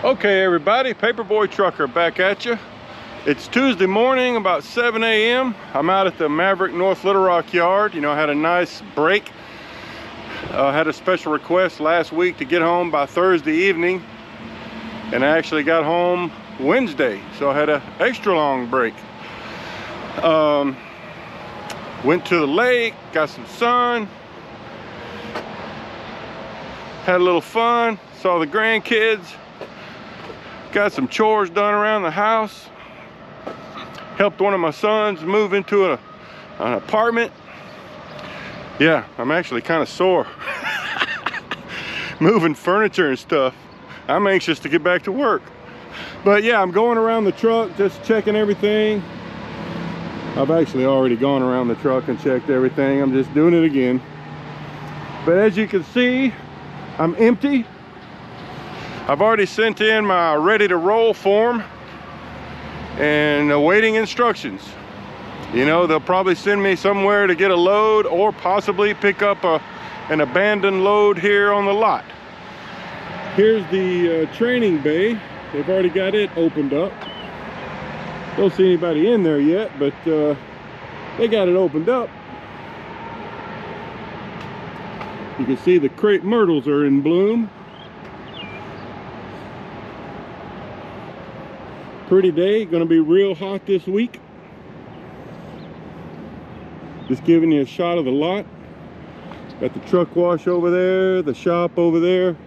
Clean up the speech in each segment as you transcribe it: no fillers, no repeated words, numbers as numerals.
Okay everybody, Paperboy Trucker back at you. It's Tuesday morning, about 7 a.m. I'm out at the Maverick North Little Rock yard. You know, I had a nice break. I had a special request last week to get home by Thursday evening, and I actually got home Wednesday, so I had an extra long break. Went to the lake, got some sun, had a little fun, saw the grandkids, got some chores done around the house, helped one of my sons move into an apartment. Yeah, I'm actually kind of sore. Moving furniture and stuff. I'm anxious to get back to work. But yeah, I'm going around the truck, just checking everything. I've actually already gone around the truck and checked everything. I'm just doing it again. But as you can see, I'm empty. I've already sent in my ready to roll form and awaiting instructions. You know, they'll probably send me somewhere to get a load or possibly pick up an abandoned load here on the lot. Here's the training bay. They've already got it opened up. Don't see anybody in there yet, but they got it opened up. You can see the crepe myrtles are in bloom. Pretty day, gonna be real hot this week. Just giving you a shot of the lot. Got the truck wash over there, the shop over there,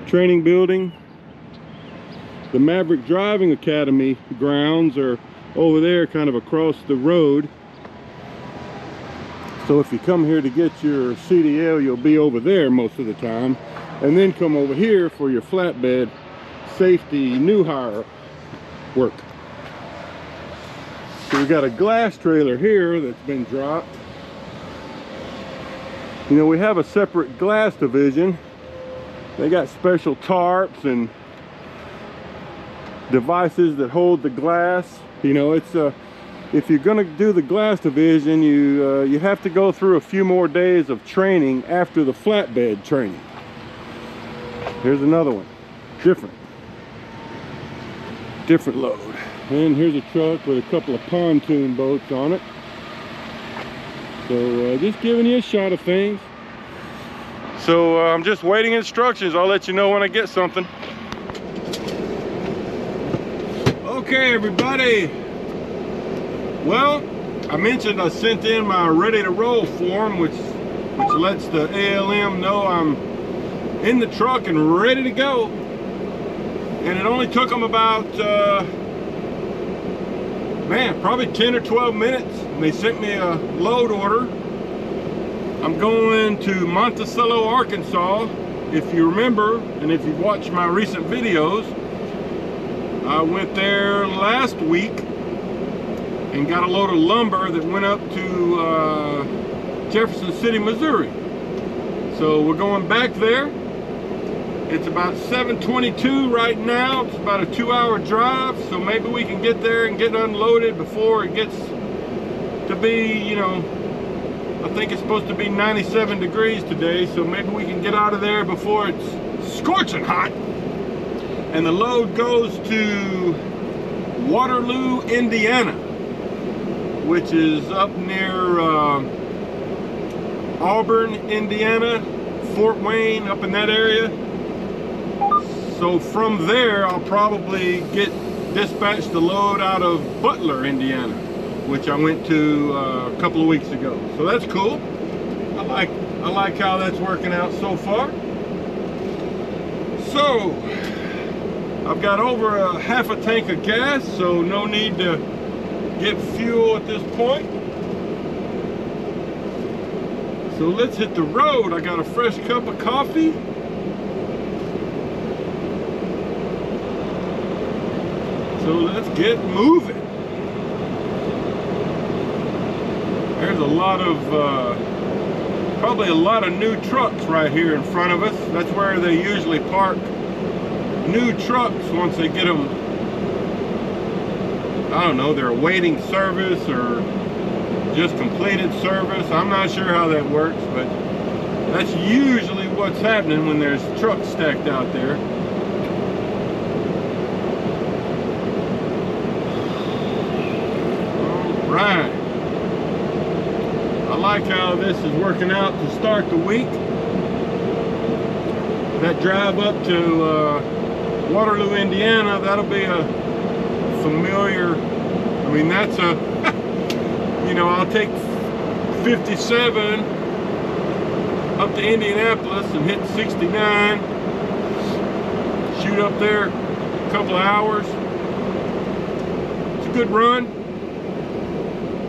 training building. The Maverick Driving Academy grounds are over there, kind of across the road. So if you come here to get your CDL, you'll be over there most of the time, and then come over here for your flatbed safety new hire work. So we got a glass trailer here that's been dropped. You know, we have a separate glass division. They got special tarps and devices that hold the glass. You know, it's if you're gonna do the glass division, you have to go through a few more days of training after the flatbed training. Here's another one, different load. And here's a truck with a couple of pontoon boats on it. So just giving you a shot of things. So I'm just waiting instructions. I'll let you know when I get something. Okay everybody, well, I mentioned I sent in my ready to roll form, which lets the ALM know I'm in the truck and ready to go. And it only took them about probably 10 or 12 minutes, and they sent me a load order. I'm going to Monticello, Arkansas. If you remember, and if you've watched my recent videos, I went there last week and got a load of lumber that went up to Jefferson City, Missouri. So we're going back there. It's about 7:22 right now. It's about a 2-hour drive, so maybe we can get there and get unloaded before it gets to be, you know, I think it's supposed to be 97 degrees today, so maybe we can get out of there before it's scorching hot. And the load goes to Waterloo, Indiana, which is up near Auburn, Indiana, Fort Wayne, up in that area. So from there, I'll probably get dispatched the load out of Butler, Indiana, which I went to a couple of weeks ago. So that's cool. I like how that's working out so far. So I've got over a half a tank of gas, so no need to get fuel at this point. So let's hit the road. I got a fresh cup of coffee. So let's get moving. There's a lot of, probably a lot of new trucks right here in front of us. That's where they usually park new trucks once they get them, I don't know, they're awaiting service or just completed service. I'm not sure how that works, but that's usually what's happening when there's trucks stacked out there. Right. I like how this is working out to start the week. That drive up to Waterloo, Indiana, that'll be a familiar, I mean, that's a, you know, I'll take 57 up to Indianapolis and hit 69, shoot up there a couple of hours. It's a good run,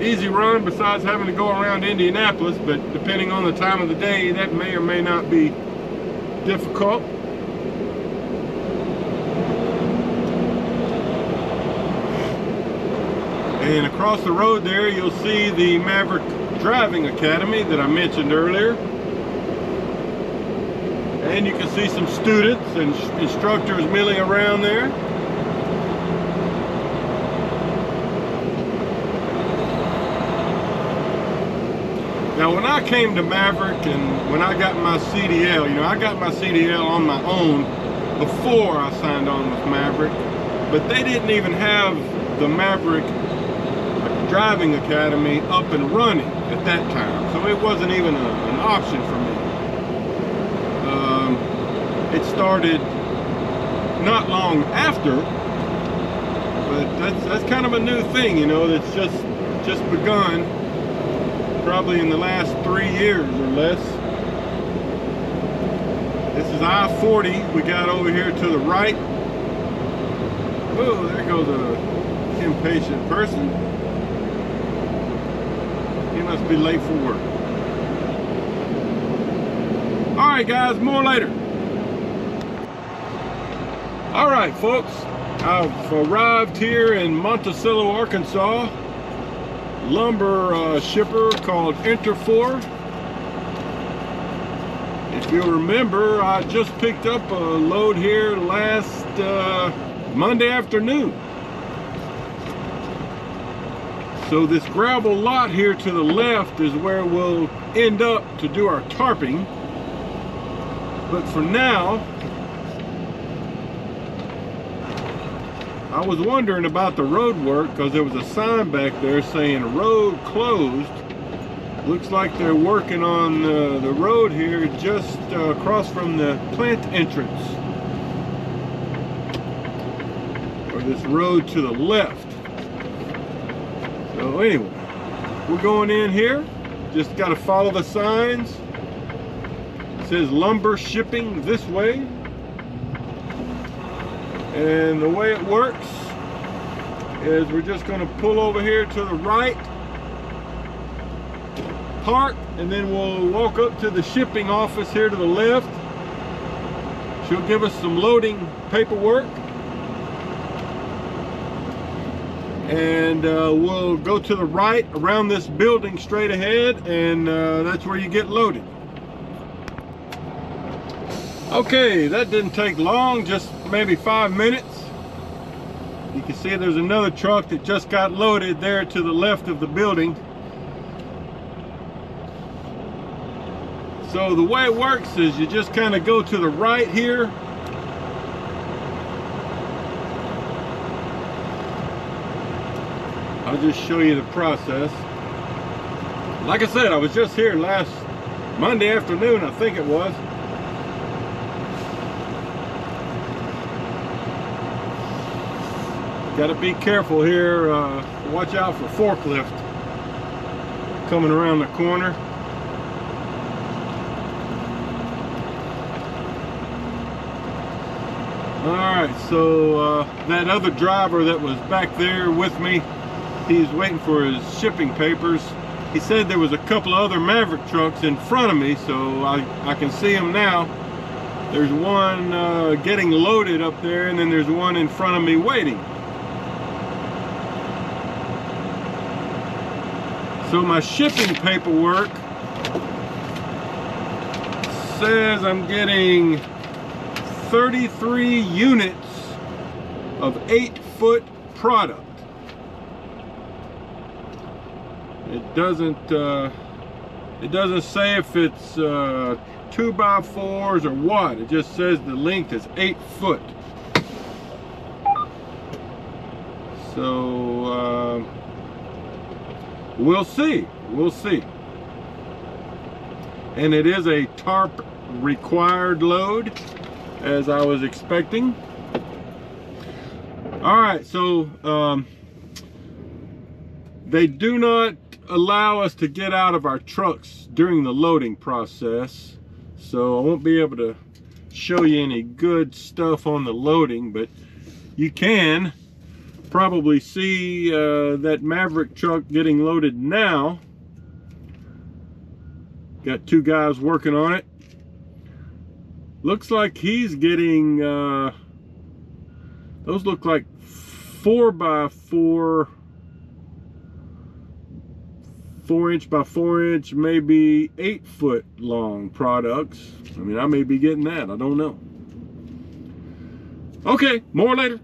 easy run besides having to go around Indianapolis, but depending on the time of the day, that may or may not be difficult. And across the road there, you'll see the Maverick Driving Academy that I mentioned earlier. And you can see some students and instructors milling around there. Now, when I came to Maverick and when I got my CDL, you know, I got my CDL on my own before I signed on with Maverick, but they didn't even have the Maverick Driving Academy up and running at that time, so it wasn't even an option for me. It started not long after, but that's kind of a new thing, you know, that's just begun probably in the last 3 years or less. This is I-40 we got over here to the right. Oh, there goes a impatient person. He must be late for work. All right, guys, more later. All right, folks, I've arrived here in Monticello, Arkansas. Lumber shipper called Interfor. If you'll remember, I just picked up a load here last Monday afternoon. So this gravel lot here to the left is where we'll end up to do our tarping. But for now, I was wondering about the road work because there was a sign back there saying road closed. Looks like they're working on the road here just across from the plant entrance. Or this road to the left. So anyway, we're going in here. Just got to follow the signs. It says lumber shipping this way. And the way it works is we're just going to pull over here to the right, park, and then we'll walk up to the shipping office here to the left. She'll give us some loading paperwork. And we'll go to the right around this building straight ahead, and that's where you get loaded. Okay, that didn't take long, just maybe 5 minutes. You can see there's another truck that just got loaded there to the left of the building. So the way it works is you just kind of go to the right here. I'll just show you the process. Like I said, I was just here last Monday afternoon, I think it was. Got to be careful here. Watch out for forklift coming around the corner. Alright, so that other driver that was back there with me, he's waiting for his shipping papers. He said there was a couple of other Maverick trucks in front of me, so I can see them now. There's one getting loaded up there, and then there's one in front of me waiting. So my shipping paperwork says I'm getting 33 units of 8-foot product. It doesn't say if it's 2x4s or what. It just says the length is 8 foot. So we'll see. We'll see. And it is a tarp required load, as I was expecting. All right, so they do not allow us to get out of our trucks during the loading process, so I won't be able to show you any good stuff on the loading, but you can probably see that Maverick truck getting loaded now. Got two guys working on it. Looks like he's getting those look like 4x4, 4-inch by 4-inch, maybe 8-foot long products. I mean, I may be getting that, I don't know. Okay, more later.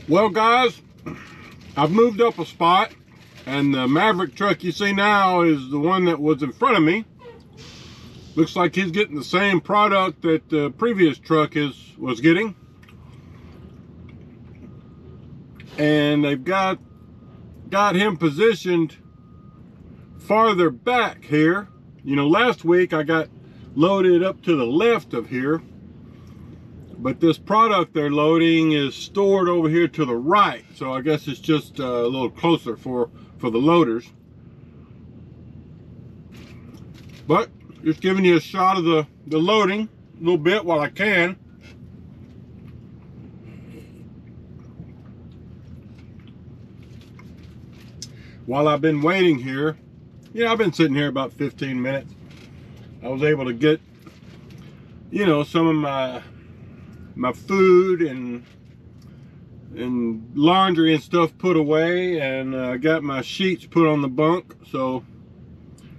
Well guys, I've moved up a spot, and the Maverick truck you see now is the one that was in front of me. Looks like he's getting the same product that the previous truck was getting. And they've got him positioned farther back here. You know, last week I got loaded up to the left of here, but this product they're loading is stored over here to the right. So I guess it's just a little closer for the loaders. But just giving you a shot of the loading a little bit while I can. While I've been waiting here, yeah, I've been sitting here about 15 minutes. I was able to get, you know, some of my food and laundry and stuff put away, and I got my sheets put on the bunk, so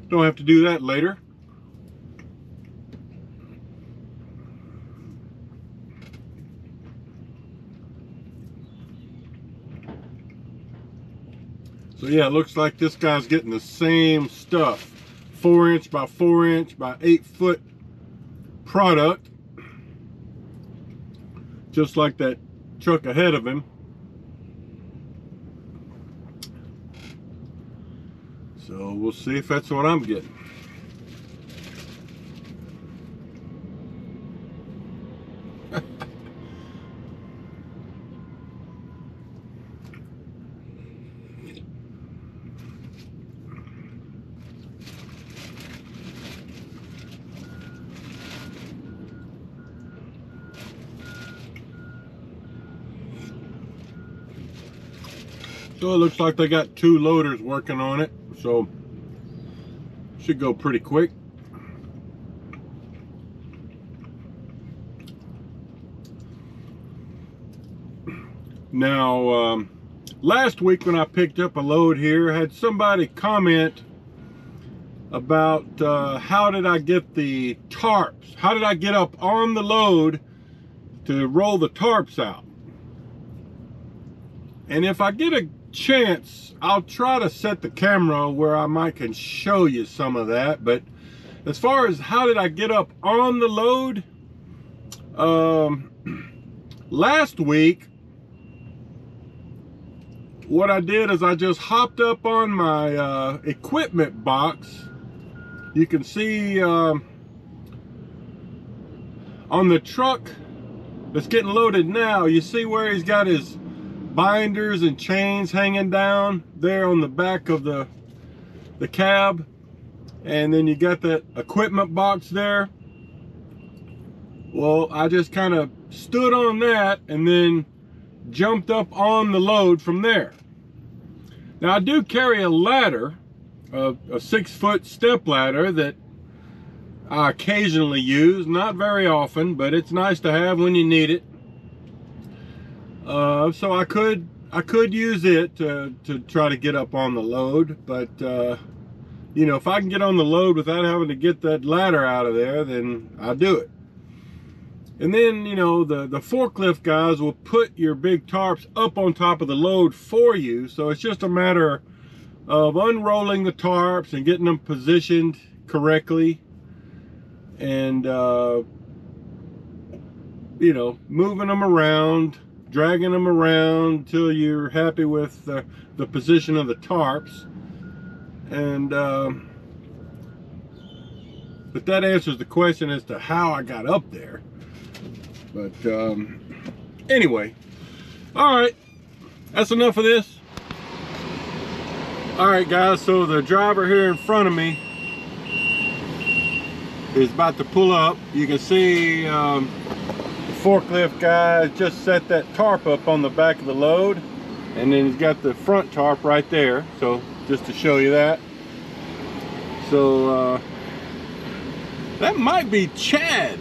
don't have to do that later. So yeah, it looks like this guy's getting the same stuff. 4-inch by 4-inch by 8-foot product. Just like that truck ahead of him. So we'll see if that's what I'm getting. So it looks like they got 2 loaders working on it, so should go pretty quick. Now, last week when I picked up a load here, I had somebody comment about how did I get the tarps? How did I get up on the load to roll the tarps out? And if I get a chance, I'll try to set the camera where I might can show you some of that. But as far as how did I get up on the load, last week what I did is I just hopped up on my equipment box. You can see on the truck that's getting loaded now, you see where he's got his binders and chains hanging down there on the back of the cab, and then you got that equipment box there. Well, I just kind of stood on that and then jumped up on the load from there. Now I do carry a ladder, a 6-foot step ladder that I occasionally use, not very often, but it's nice to have when you need it. So I could use it to try to get up on the load, but you know, if I can get on the load without having to get that ladder out of there, then I'll do it. And then, you know, the forklift guys will put your big tarps up on top of the load for you, so it's just a matter of unrolling the tarps and getting them positioned correctly, and you know, moving them around dragging them around until you're happy with the position of the tarps. And but that answers the question as to how I got up there. But anyway, all right, that's enough of this. All right, guys, so the driver here in front of me is about to pull up. You can see the forklift guy just set that tarp up on the back of the load, and then he's got the front tarp right there. So just to show you that. So that might be Chad.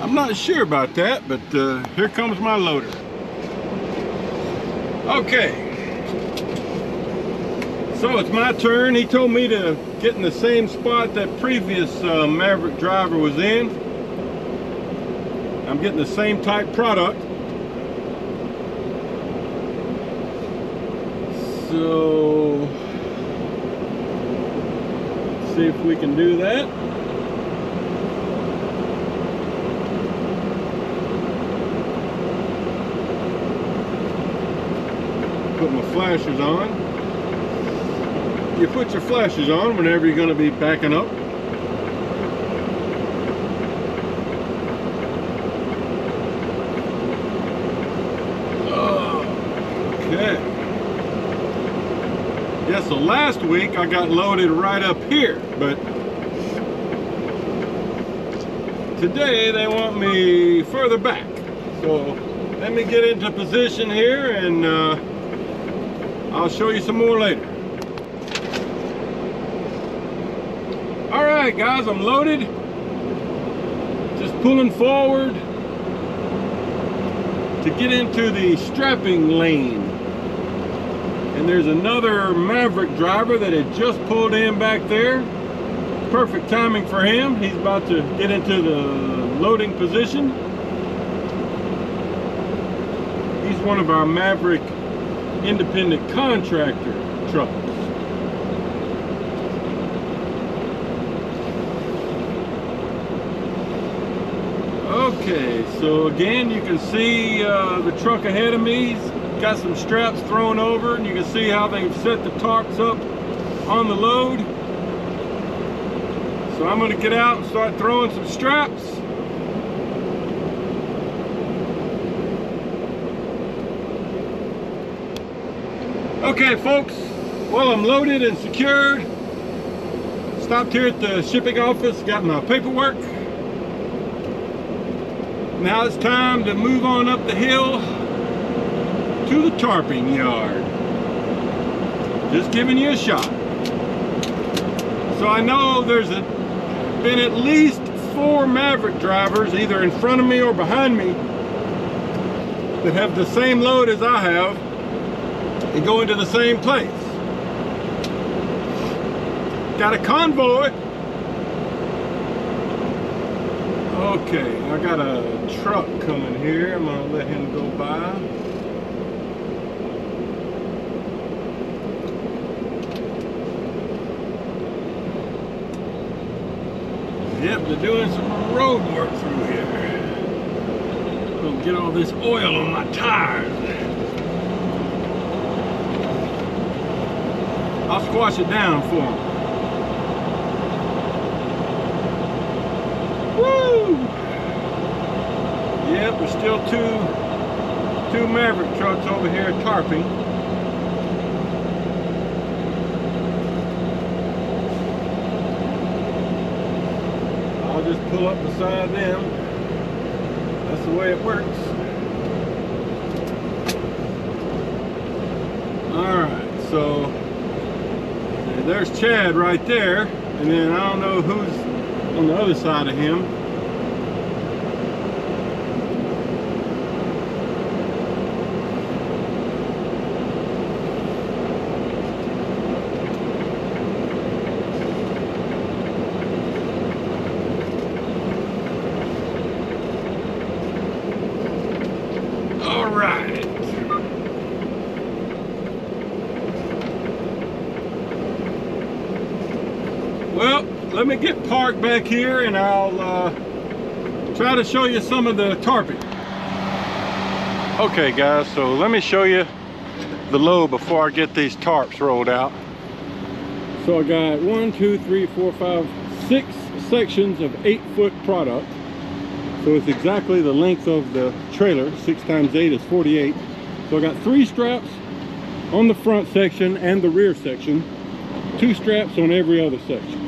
I'm not sure about that, but here comes my loader. Okay, so it's my turn. He told me to get in the same spot that previous Maverick driver was in. I'm getting the same type product. So let's see if we can do that. Put my flashers on. You put your flashers on whenever you're going to be backing up. Okay. Yeah, so last week I got loaded right up here, but today they want me further back. So let me get into position here, and I'll show you some more later. All right, guys, I'm loaded. Just pulling forward to get into the strapping lane. And there's another Maverick driver that had just pulled in back there. Perfect timing for him. He's about to get into the loading position. He's one of our Maverick independent contractor trucks. Okay, so again, you can see the truck ahead of me. He's got some straps thrown over, and you can see how they've set the tarps up on the load. So I'm going to get out and start throwing some straps. Okay, folks, well, I'm loaded and secured. Stopped here at the shipping office, got my paperwork. Now it's time to move on up the hill to the tarping yard. Just giving you a shot. So I know there's been at least 4 Maverick drivers, either in front of me or behind me, that have the same load as I have and go into the same place. Got a convoy. Okay, I got a truck coming here. I'm gonna let him go by. Yep, they're doing some road work through here. Gonna get all this oil on my tires. I'll squash it down for them. Woo! Yep, there's still two Maverick trucks over here tarping. I'll just pull up beside them. That's the way it works. Alright, so there's Chad right there, and then I don't know who's on the other side of him. All right. Well, let me get parked back here, and I'll try to show you some of the tarping. Okay guys, so let me show you the load before I get these tarps rolled out. So I got 1, 2, 3, 4, 5, 6 sections of 8-foot product. So it's exactly the length of the trailer. 6 times 8 is 48. So I got 3 straps on the front section and the rear section, 2 straps on every other section.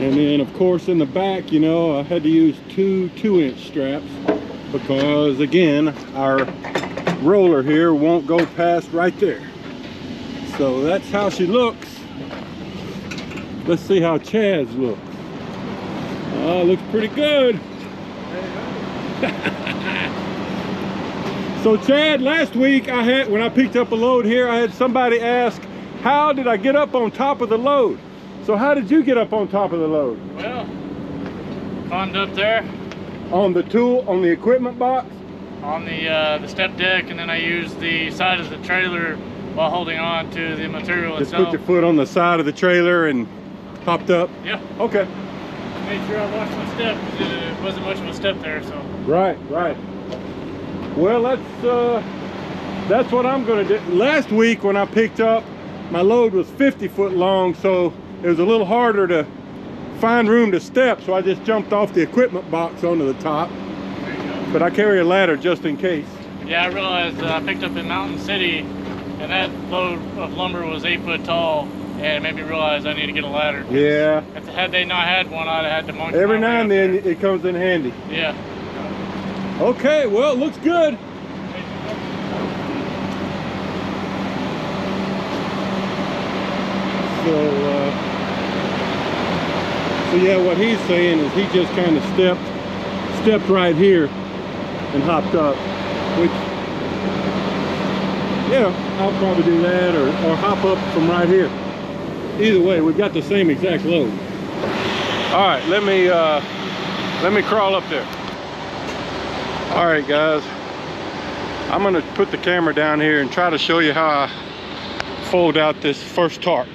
And then of course in the back, you know, I had to use 2 2-inch straps because again, our roller here won't go past right there. So that's how she looks. Let's see how Chad's looks. Looks pretty good. So Chad, last week when I picked up a load here, I had somebody ask, how did I get up on top of the load? So how did you get up on top of the load? Well, climbed up there. On the equipment box? On the step deck, and then I used the side of the trailer while holding on to the material Just itself. Put your foot on the side of the trailer and hopped up? Yeah. Okay. Made sure I watched my step because it wasn't much of a step there, so. Right. Well, that's what I'm gonna do. Last week when I picked up, my load was 50 foot long, so it was a little harder to find room to step, so I just jumped off the equipment box onto the top. There you go. But I carry a ladder just in case. Yeah, I realized I picked up in Mountain City, and that load of lumber was 8 foot tall, and it made me realize I need to get a ladder. Yeah. Had they not had one, I'd have had to monkey. Every now and then it comes in handy. Yeah. Okay, well, it looks good. So yeah, what he's saying is he just kind of stepped right here and hopped up, which, yeah, I'll probably do that or hop up from right here. Either way, we've got the same exact load. All right, let me crawl up there. All right, guys, I'm gonna put the camera down here and try to show you how I fold out this first tarp.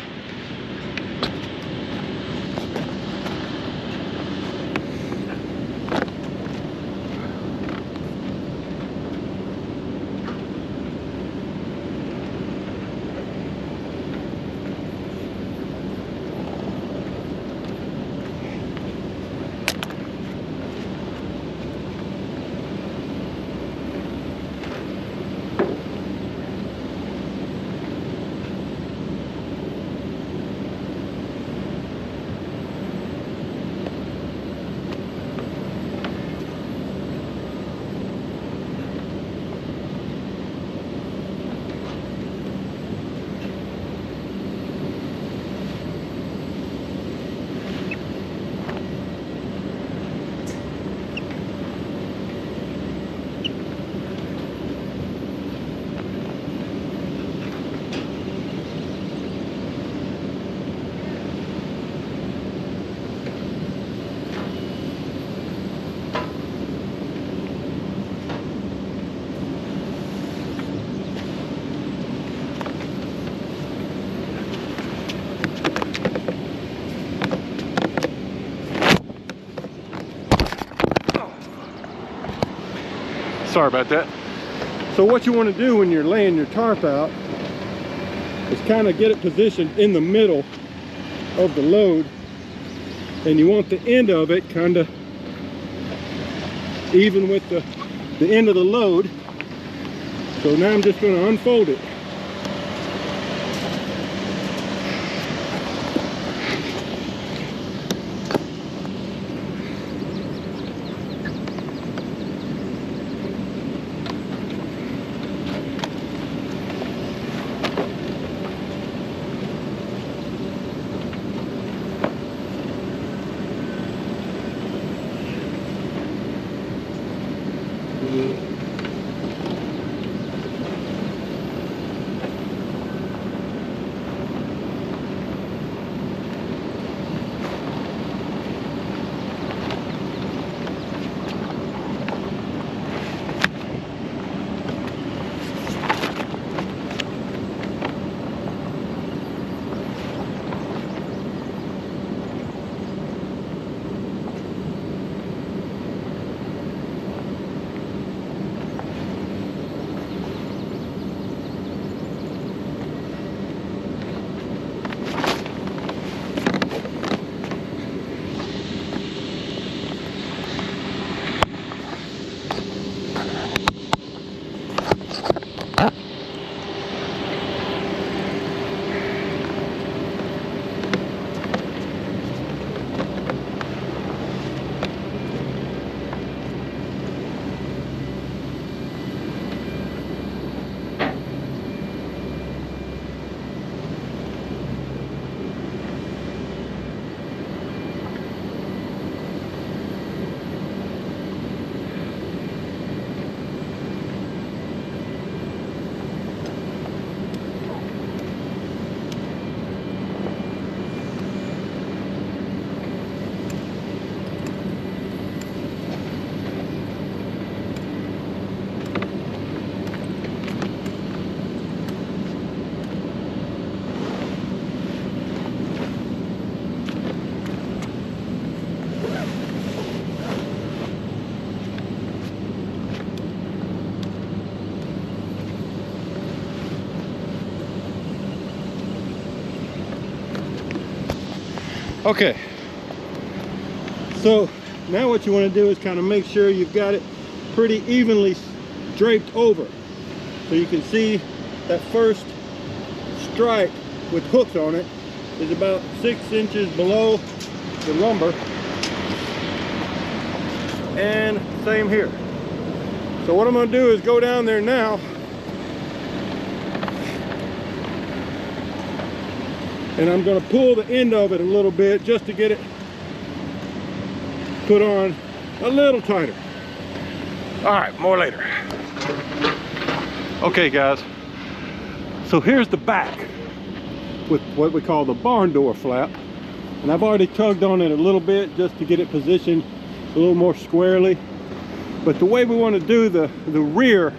Sorry about that. So what you want to do when you're laying your tarp out is kind of get it positioned in the middle of the load, and you want the end of it kind of even with the end of the load. So now I'm just going to unfold it. Okay, so now what you want to do is kind of make sure you've got it pretty evenly draped over, so you can see that first stripe with hooks on it is about 6 inches below the lumber, and same here. So what I'm going to do is go down there now and I'm going to pull the end of it a little bit just to get it put on a little tighter. All right, more later. Okay guys, so here's the back with what we call the barn door flap, and I've already tugged on it a little bit just to get it positioned a little more squarely. But the way we want to do the rear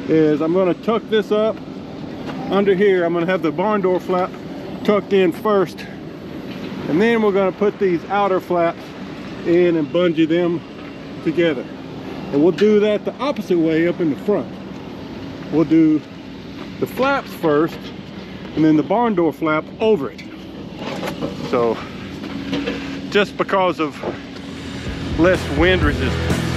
is I'm going to tuck this up under here. I'm going to have the barn door flap tucked in first, and then we're going to put these outer flaps in and bungee them together. And we'll do that the opposite way up in the front. We'll do the flaps first and then the barn door flap over it. So just because of less wind resistance.